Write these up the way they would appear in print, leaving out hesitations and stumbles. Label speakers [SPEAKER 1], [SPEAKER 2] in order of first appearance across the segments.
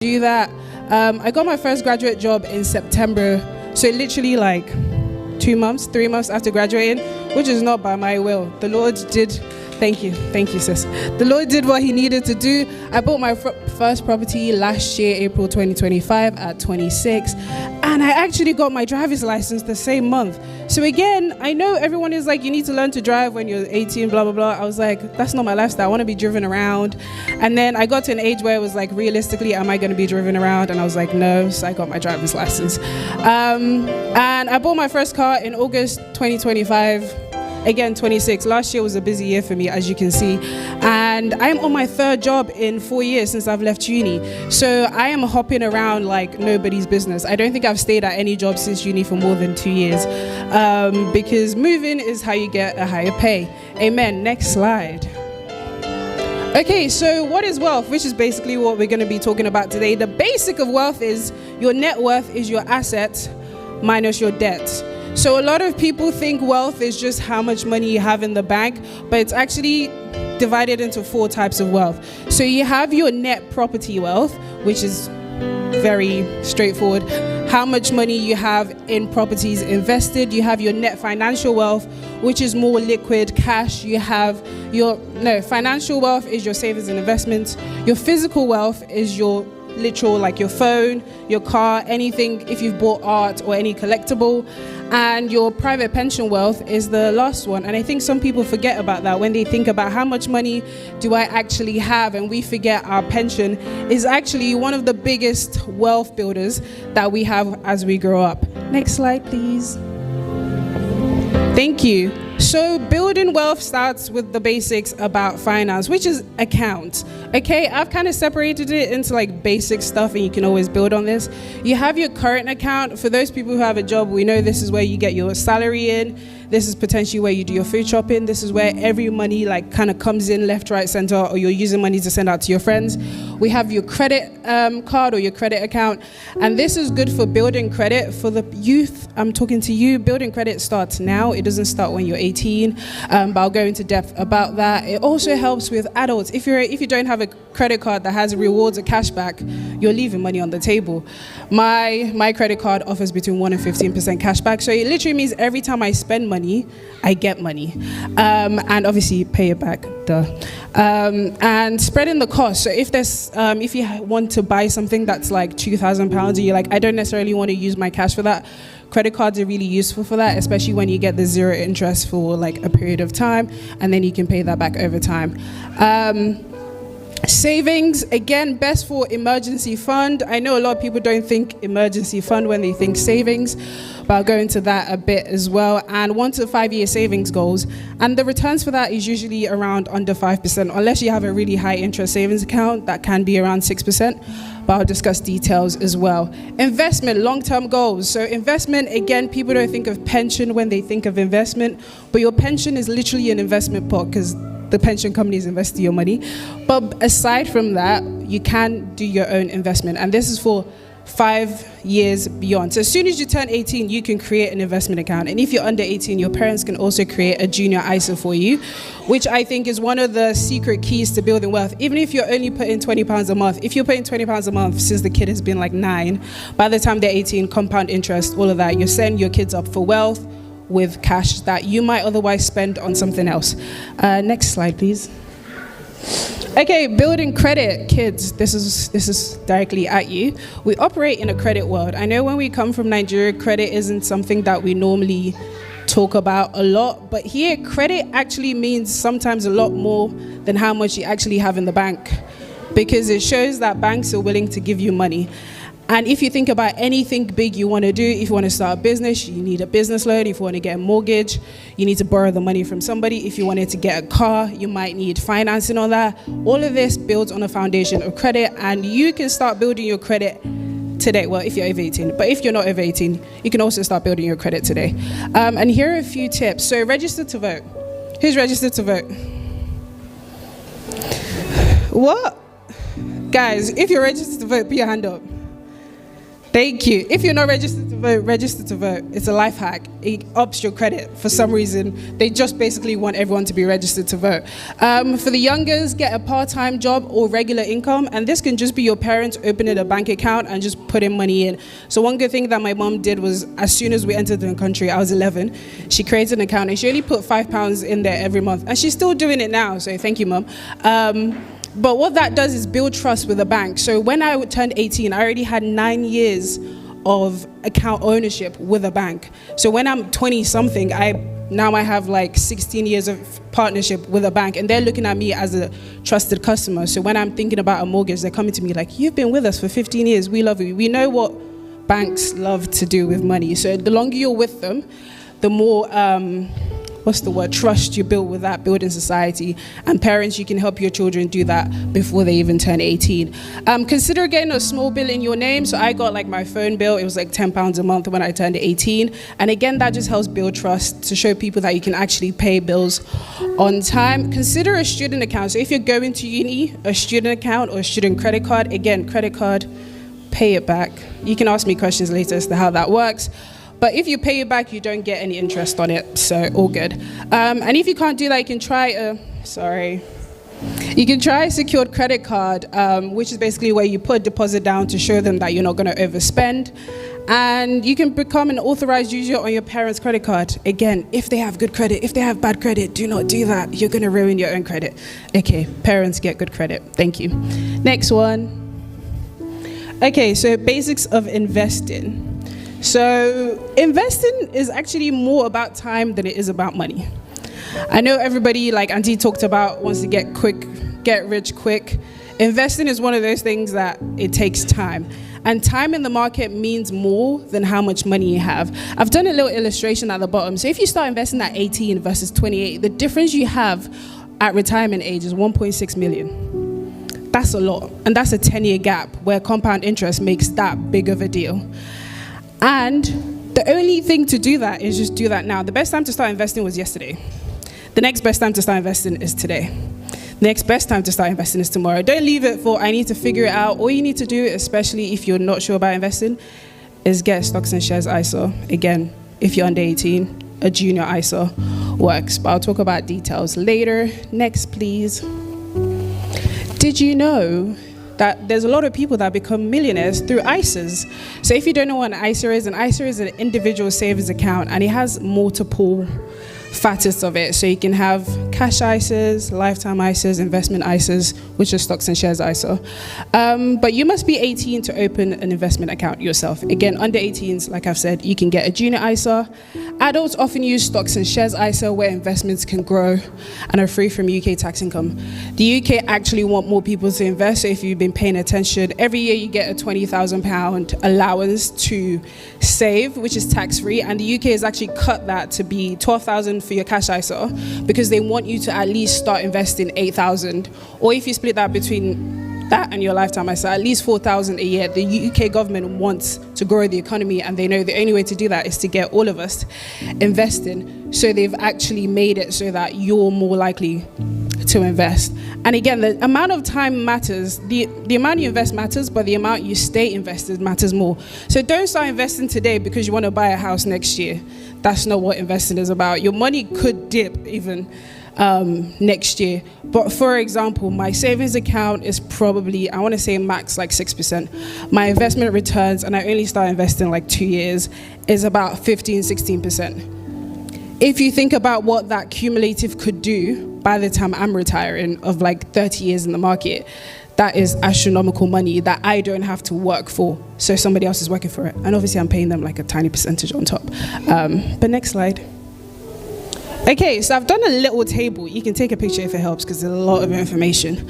[SPEAKER 1] do that. I got my first graduate job in September, so literally like 3 months after graduating, which is not by my will. The Lord did. Thank you, sis. The Lord did what He needed to do. I bought my first property last year, April 2025, at 26, and I actually got my driver's license the same month. So again, I know everyone is like, you need to learn to drive when you're 18, blah, blah, blah. I was like, that's not my lifestyle. I want to be driven around. And then I got to an age where it was like, realistically, am I going to be driven around? And I was like, no. So I got my driver's license. And I bought my first car in August 2025. Again, 26. Last year was a busy year for me, as you can see. And I'm on my third job in 4 years since I've left uni. So I am hopping around like nobody's business. I don't think I've stayed at any job since uni for more than 2 years. Because moving is how you get a higher pay. Amen. Next slide. Okay, so what is wealth? Which is basically what we're going to be talking about today. The basic of wealth is your net worth is your assets minus your debt. So a lot of people think wealth is just how much money you have in the bank, but it's actually divided into 4 types of wealth. So you have your net property wealth, which is very straightforward. How much money you have in properties invested. You have your net financial wealth, which is more liquid cash. You have financial wealth is your savings and investments. Your physical wealth is your literal, like your phone, your car, anything, if you've bought art or any collectible. And your private pension wealth is the last one. And I think some people forget about that when they think about how much money do I actually have, and we forget our pension is actually one of the biggest wealth builders that we have as we grow up. Next slide, please. Thank you. So building wealth starts with the basics about finance, which is accounts. Okay, I've kind of separated it into like basic stuff, and you can always build on this. You have your current account. For those people who have a job, we know this is where you get your salary in. This is potentially where you do your food shopping. This is where every money like kind of comes in left, right, center, or you're using money to send out to your friends. We have your credit card or your credit account. And this is good for building credit. For the youth, I'm talking to you, building credit starts now. It doesn't start when you're 18, but I'll go into depth about that. It also helps with adults. If you don't have a credit card that has rewards or cashback, you're leaving money on the table. My credit card offers between 1 and 15% cashback. So it literally means every time I spend money, I get money, and obviously pay it back. And spreading the cost. So if you want to buy something that's like £2,000, and you're like, I don't necessarily want to use my cash for that, credit cards are really useful for that, especially when you get the 0 interest for like a period of time, and then you can pay that back over time. Savings, again, best for emergency fund. I know a lot of people don't think emergency fund when they think savings, but I'll go into that a bit as well. And 1 to 5 year savings goals. And the returns for that is usually around under 5%, unless you have a really high interest savings account that can be around 6%, but I'll discuss details as well. Investment, long-term goals. So investment, again, people don't think of pension when they think of investment, but your pension is literally an investment pot because the pension companies invest your money. But aside from that, you can do your own investment. And this is for 5 years beyond. So as soon as you turn 18, you can create an investment account. And if you're under 18, your parents can also create a junior ISA for you, which I think is one of the secret keys to building wealth. Even if you're only putting £20 a month, if you're putting £20 a month since the kid has been like 9, by the time they're 18, compound interest, all of that, you're setting your kids up for wealth with cash that you might otherwise spend on something else. Next slide, please. Okay, building credit, kids. This is directly at you. We operate in a credit world. I know when we come from Nigeria, credit isn't something that we normally talk about a lot, but here, credit actually means sometimes a lot more than how much you actually have in the bank, because it shows that banks are willing to give you money. And if you think about anything big you want to do, if you want to start a business, you need a business loan. If you want to get a mortgage, you need to borrow the money from somebody. If you wanted to get a car, you might need financing on that. All of this builds on a foundation of credit, and you can start building your credit today. Well, if you're over 18, but if you're not over 18, you can also start building your credit today. And here are a few tips. So register to vote. Who's registered to vote? What? Guys, if you're registered to vote, put your hand up. Thank you. If you're not registered to vote, register to vote. It's a life hack. It ups your credit. For some reason, they just basically want everyone to be registered to vote. For the youngers, get a part-time job or regular income, and this can just be your parents opening a bank account and just putting money in. So one good thing that my mom did was, as soon as we entered the country, I was 11, she created an account and she only put £5 in there every month, and she's still doing it now. So thank you, Mom. But what that does is build trust with the bank. So when I turned 18, I already had 9 years of account ownership with a bank. So when I'm 20 something, I have like 16 years of partnership with a bank, and they're looking at me as a trusted customer. So when I'm thinking about a mortgage, they're coming to me like, you've been with us for 15 years. We love you. We know what banks love to do with money. So the longer you're with them, the more, trust you build with that building society. And parents, you can help your children do that before they even turn 18. Consider getting a small bill in your name. So I got like my phone bill. It was like £10 a month when I turned 18. And again, that just helps build trust to show people that you can actually pay bills on time. Consider a student account. So if you're going to uni, a student account or a student credit card, again, credit card, pay it back. You can ask me questions later as to how that works. But if you pay it back, you don't get any interest on it, so all good. And if you can't do that, you can try a secured credit card, which is basically where you put a deposit down to show them that you're not going to overspend. And you can become an authorized user on your parents' credit card. Again, if they have good credit, if they have bad credit, do not do that. You're going to ruin your own credit. Okay, parents get good credit. Thank you. Next one. Okay, so basics of investing. So investing is actually more about time than it is about money. I know everybody, like Auntie talked about, wants to get rich quick. Investing is one of those things that it takes time. And time in the market means more than how much money you have. I've done a little illustration at the bottom. So if you start investing at 18 versus 28, the difference you have at retirement age is 1.6 million. That's a lot. And that's a 10-year gap where compound interest makes that big of a deal. And the only thing to do that is just do that now. The best time to start investing was yesterday. The next best time to start investing is today. The next best time to start investing is tomorrow. Don't leave it for, I need to figure it out. All you need to do, especially if you're not sure about investing, is get stocks and shares ISA. Again, if you're under 18, a junior ISA works. But I'll talk about details later. Next, please. Did you know that there's a lot of people that become millionaires through ISAs? So if you don't know what an ISA is an individual savings account, and it has multiple facets of it. So you can have cash ISAs, lifetime ISAs, investment ISAs, which are stocks and shares ISA. But you must be 18 to open an investment account yourself. Again, under 18s, like I've said, you can get a junior ISA. Adults often use stocks and shares ISA where investments can grow and are free from UK tax income. The UK actually want more people to invest, so if you've been paying attention, every year you get a £20,000 allowance to save, which is tax-free, and the UK has actually cut that to be $12,000 for your cash ISA because they want you to at least start investing $8,000, or if you split that between that and your lifetime ISA, at least $4,000 a year. The UK government wants to grow the economy, and they know the only way to do that is to get all of us investing. So they've actually made it so that you're more likely to invest. And again, the amount of time matters. The amount you invest matters, but the amount you stay invested matters more. So don't start investing today because you want to buy a house next year. That's not what investing is about. Your money could dip even next year. But for example, my savings account is probably, I want to say max like 6%. My investment returns, and I only start investing like 2 years, is about 15-16%. If you think about what that cumulative could do by the time I'm retiring of like 30 years in the market, that is astronomical money that I don't have to work for. So somebody else is working for it. And obviously I'm paying them like a tiny percentage on top. But next slide. Okay, so I've done a little table. You can take a picture if it helps because there's a lot of information.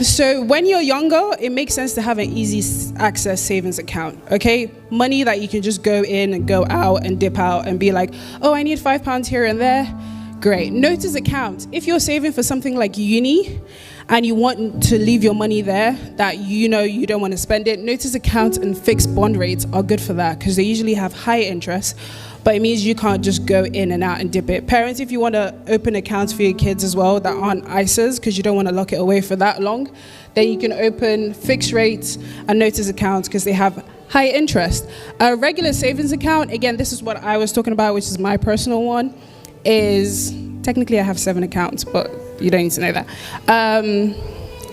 [SPEAKER 1] So when you're younger, it makes sense to have an easy access savings account, okay? Money that you can just go in and go out and dip out and be like, oh, I need £5 here and there. Great. Notice account. If you're saving for something like uni and you want to leave your money there that you know you don't want to spend it, notice account and fixed bond rates are good for that because they usually have high interest, but it means you can't just go in and out and dip it. Parents, if you want to open accounts for your kids as well that aren't ISAs because you don't want to lock it away for that long, then you can open fixed rates and notice accounts because they have High interest. A regular savings account, again, this is what I was talking about, which is my personal one, is technically I have 7 accounts, but you don't need to know that.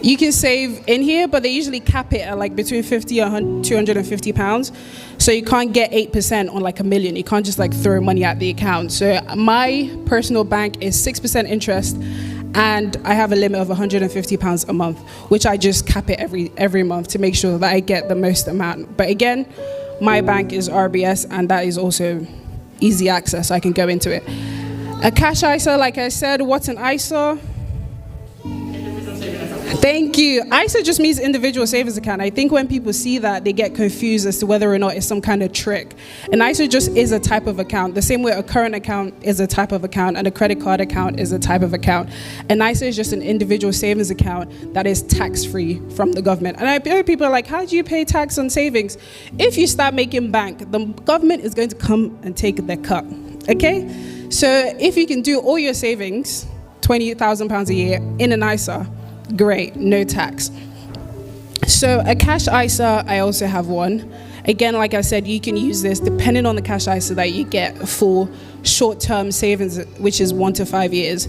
[SPEAKER 1] You can save in here, but they usually cap it at like between 50 and 250 pounds. So you can't get 8% on like $1 million. You can't just like throw money at the account. So my personal bank is 6% interest, and I have a limit of 150 pounds a month, which I just cap it every month to make sure that I get the most amount. But again, my bank is RBS, and that is also easy access. I can go into it. A cash ISA, like I said, what's an ISA? Thank you. ISA just means individual savings account. I think when people see that, they get confused as to whether or not it's some kind of trick. An ISA just is a type of account. The same way a current account is a type of account and a credit card account is a type of account. An ISA is just an individual savings account that is tax-free from the government. And I hear people are like, how do you pay tax on savings? If you start making bank, the government is going to come and take their cut. Okay? So if you can do all your savings, £20,000 a year in an ISA, great, no tax. So a cash ISA, I also have one. Again, like I said, you can use this depending on the cash ISA that you get for short-term savings, which is 1 to 5 years.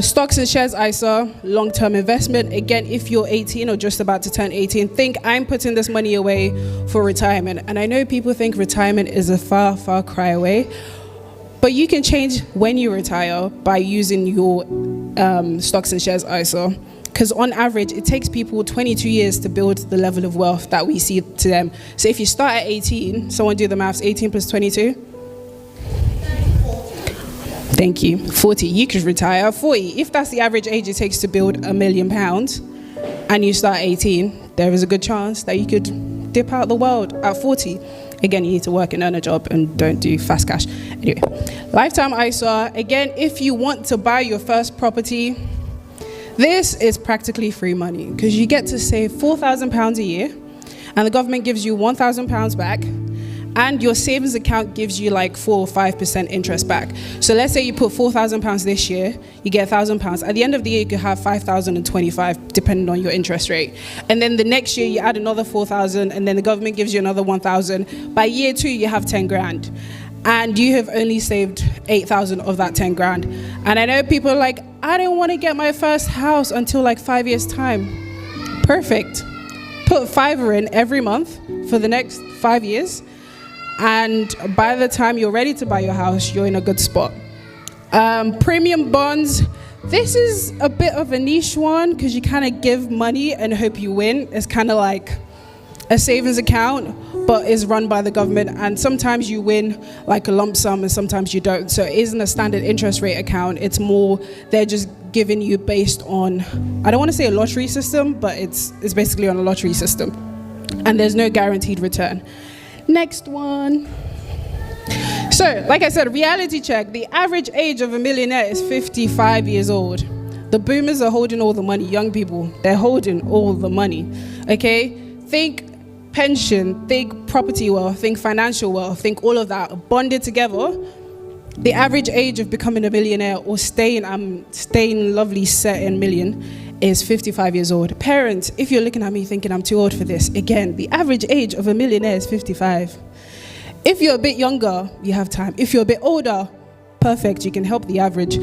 [SPEAKER 1] Stocks and shares ISA, long-term investment. Again, if you're 18 or just about to turn 18, think I'm putting this money away for retirement. And I know people think retirement is a far, far cry away, but you can change when you retire by using your stocks and shares ISA. Because on average, it takes people 22 years to build the level of wealth that we see to them. So if you start at 18, someone do the maths, 18 plus 22? 40. Thank you, 40. You could retire at 40. If that's the average age it takes to build £1 million, and you start at 18, there is a good chance that you could dip out the world at 40. Again, you need to work and earn a job and don't do fast cash. Anyway, lifetime ISA. Again, if you want to buy your first property, this is practically free money because you get to save £4,000 a year and the government gives you £1,000 back, and your savings account gives you like 4 or 5% interest back. So let's say you put £4,000 this year, you get £1,000. At the end of the year, you could have 5,025 depending on your interest rate. And then the next year, you add another 4,000, and then the government gives you another 1,000. By year 2, you have 10 grand. And you have only saved 8,000 of that 10 grand. And I know people are like, I don't want to get my first house until like 5 years' time. Perfect. Put £5 in every month for the next 5 years. And by the time you're ready to buy your house, you're in a good spot. Premium bonds. This is a bit of a niche one because you kind of give money and hope you win. It's kind of like a savings account, but is run by the government, and sometimes you win like a lump sum and sometimes you don't. So it isn't a standard interest rate account. It's more they're just giving you based on, I don't want to say a lottery system, but it's basically on a lottery system, and there's no guaranteed return. Next one. So like I said, reality check. The average age of a millionaire is 55 years old. The boomers are holding all the money. Young people, they're holding all the money. Okay, think pension, think property wealth, think financial wealth, think all of that bonded together. The average age of becoming a millionaire or staying lovely set in million is 55 years old. Parents, if you're looking at me thinking I'm too old for this, again, the average age of a millionaire is 55. If you're a bit younger, you have time. If you're a bit older, perfect, you can help the average.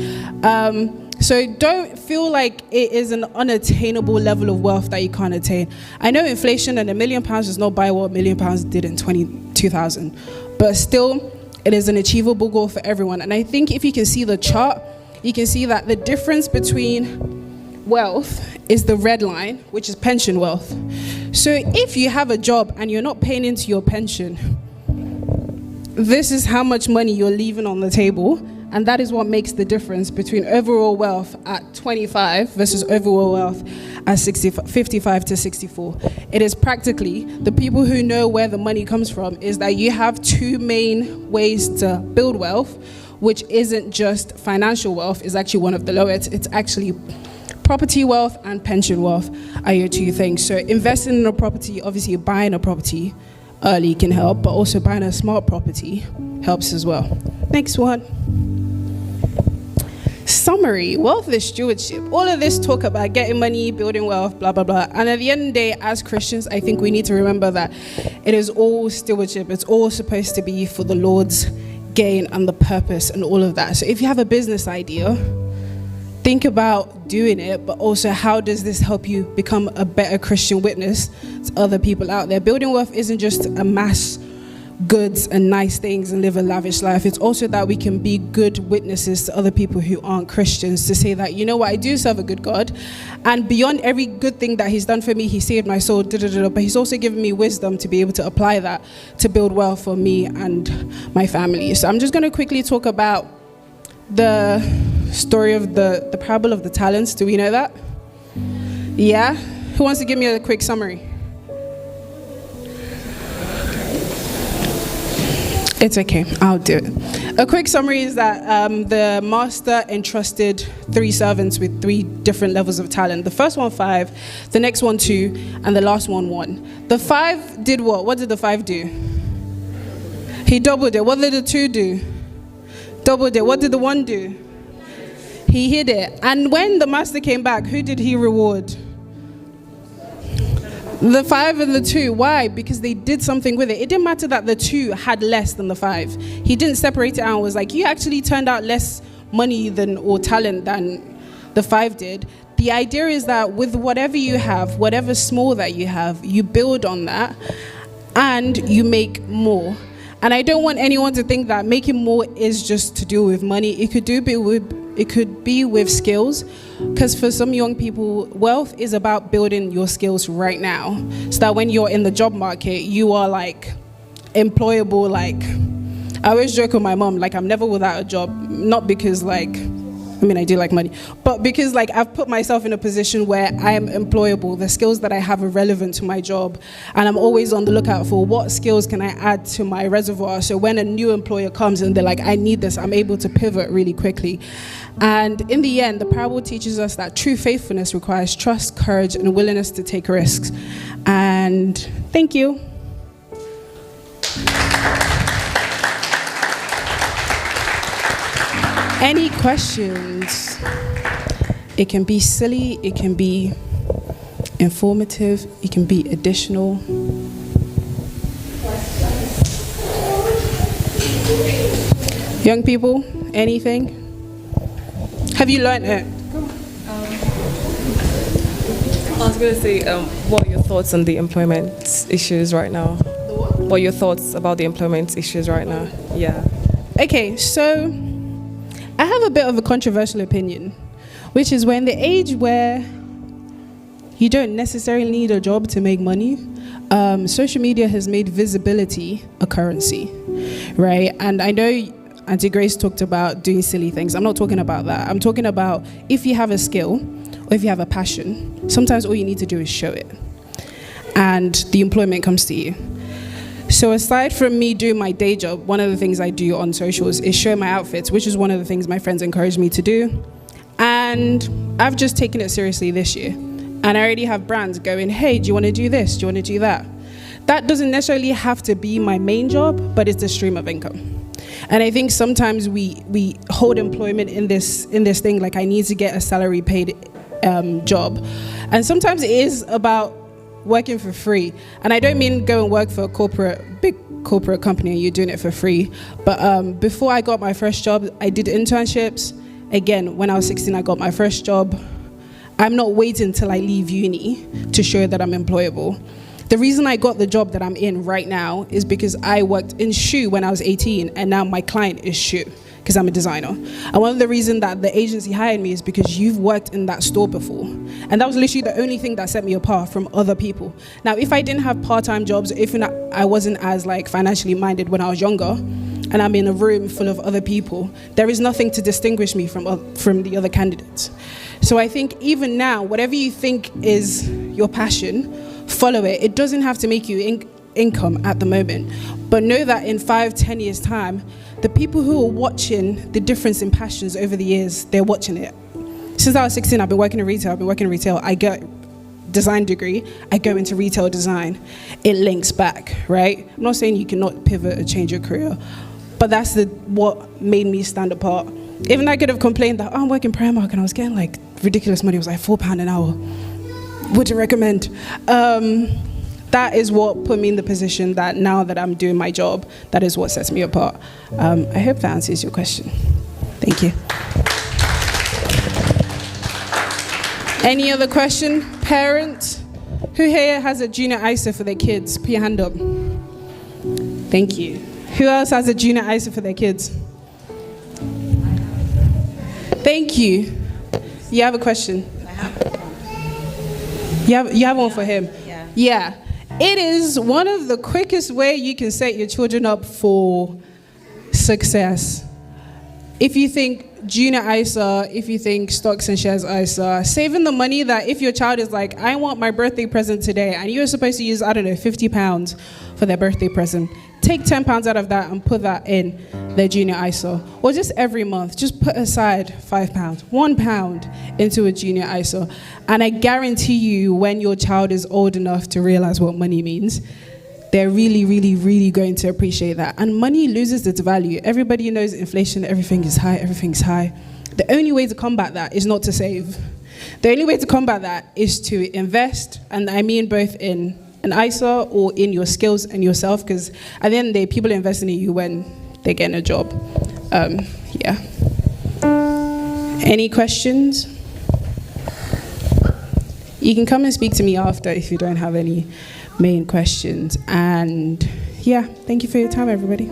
[SPEAKER 1] So don't feel like it is an unattainable level of wealth that you can't attain. I know inflation and £1 million does not buy what £1 million did in 2000, but still, it is an achievable goal for everyone. And I think if you can see the chart, you can see that the difference between wealth is the red line, which is pension wealth. So if you have a job and you're not paying into your pension, this is how much money you're leaving on the table. And that is what makes the difference between overall wealth at 25 versus overall wealth at 55 to 64. It is practically, the people who know where the money comes from is that you have 2 main ways to build wealth, which isn't just financial wealth, is actually one of the lowest. It's actually property wealth and pension wealth are your 2 things. So investing in a property, obviously buying a property early can help, but also buying a smart property helps as well. Next one. summary, wealth is stewardship. All of this talk about getting money, building wealth, blah, blah, blah. And at the end of the day, as Christians, I think we need to remember that it is all stewardship. It's all supposed to be for the Lord's gain and the purpose and all of that. So if you have a business idea, think about doing it, but also how does this help you become a better Christian witness to other people out there? Building wealth isn't just amass goods and nice things and live a lavish life. It's also that we can be good witnesses to other people who aren't Christians, to say that, you know what, I do serve a good God, and beyond every good thing that he's done for me, he saved my soul, but he's also given me wisdom to be able to apply that to build wealth for me and my family. So I'm just going to quickly talk about the story of the parable of the talents. Do we know that? Yeah? Who wants to give me a quick summary? It's okay, I'll do it. A quick summary is that the master entrusted 3 servants with 3 different levels of talent. The first one 5, the next one 2, and the last one 1. The 5 did what? What did the 5 do? He doubled it. What did the 2 do? Doubled it. What did the 1 do? He hid it. And when the master came back, who did he reward? The 5 and the 2. Why? Because they did something with it. It didn't matter that the 2 had less than the 5. He didn't separate it out and was like, you actually turned out less money than or talent than the 5 did. The idea is that with whatever you have, whatever small that you have, you build on that and you make more. And I don't want anyone to think that making more is just to do with money. It could be with skills, because for some young people, wealth is about building your skills right now, so that when you're in the job market, you are like employable. Like, I always joke with my mom, like, I'm never without a job, not because like, I mean, I do like money, but because like I've put myself in a position where I am employable. The skills that I have are relevant to my job, and I'm always on the lookout for what skills can I add to my reservoir. So when a new employer comes and they're like, I need this, I'm able to pivot really quickly. And in the end, the parable teaches us that true faithfulness requires trust, courage, and willingness to take risks. And thank you. Any questions? It can be silly, it can be informative, it can be additional. Young people, anything? Have you learned it?
[SPEAKER 2] I was going to say, what are your thoughts on the employment issues right now? What are your thoughts about the employment issues right now? Yeah.
[SPEAKER 1] Okay, so I have a bit of a controversial opinion, which is we're in the age where you don't necessarily need a job to make money. Social media has made visibility a currency, right? And I know Auntie Grace talked about doing silly things. I'm not talking about that. I'm talking about if you have a skill or if you have a passion, sometimes all you need to do is show it, and the employment comes to you. So aside from me doing my day job, one of the things I do on socials is show my outfits, which is one of the things my friends encouraged me to do. And I've just taken it seriously this year. And I already have brands going, hey, do you want to do this? Do you want to do that? That doesn't necessarily have to be my main job, but it's a stream of income. And I think sometimes we hold employment in this thing, like I need to get a salary paid job. And sometimes it is about working for free. And I don't mean go and work for a big corporate company and you're doing it for free. But before I got my first job, I did internships. Again, when I was 16, I got my first job. I'm not waiting till I leave uni to show that I'm employable. The reason I got the job that I'm in right now is because I worked in shoe when I was 18, and now my client is shoe because I'm a designer. And one of the reasons that the agency hired me is because you've worked in that store before. And that was literally the only thing that set me apart from other people. Now, if I didn't have part-time jobs, if I wasn't as like financially minded when I was younger, and I'm in a room full of other people, there is nothing to distinguish me from the other candidates. So I think even now, whatever you think is your passion, follow it. It doesn't have to make you income at the moment, but know that in 5-10 years time, the people who are watching the difference in passions over the years, they're watching it. Since I was 16, I've been working in retail. I get design degree, I go into retail design. It links back, right? I'm not saying you cannot pivot or change your career, but that's what made me stand apart Even I could have complained that, oh, I'm working Primark and I was getting like ridiculous money. It was like £4 an hour. Wouldn't recommend. That is what put me in the position that now that I'm doing my job, that is what sets me apart. I hope that answers your question. Thank you. Any other question? Parents? Who here has a junior ISA for their kids? Put your hand up. Thank you. Who else has a junior ISA for their kids? Thank you. You have a question?
[SPEAKER 3] I have one.
[SPEAKER 1] You have one for him?
[SPEAKER 3] Yeah.
[SPEAKER 1] It is one of the quickest way you can set your children up for success. If you think junior ISA, if you think stocks and shares ISA, saving the money that if your child is like, I want my birthday present today, and you're supposed to use, I don't know, £50 for their birthday present, take £10 out of that and put that in their junior ISA. Or just every month, just put aside £5, £1 into a junior ISA. And I guarantee you, when your child is old enough to realize what money means, they're really, really, really going to appreciate that. And money loses its value. Everybody knows inflation, everything is high, everything's high. The only way to combat that is not to save. The only way to combat that is to invest, and I mean both in an ISA or in your skills and yourself, because at the end of the day, people are investing in you when they're getting a job. Yeah. Any questions? You can come and speak to me after if you don't have any main questions. And yeah, thank you for your time, everybody.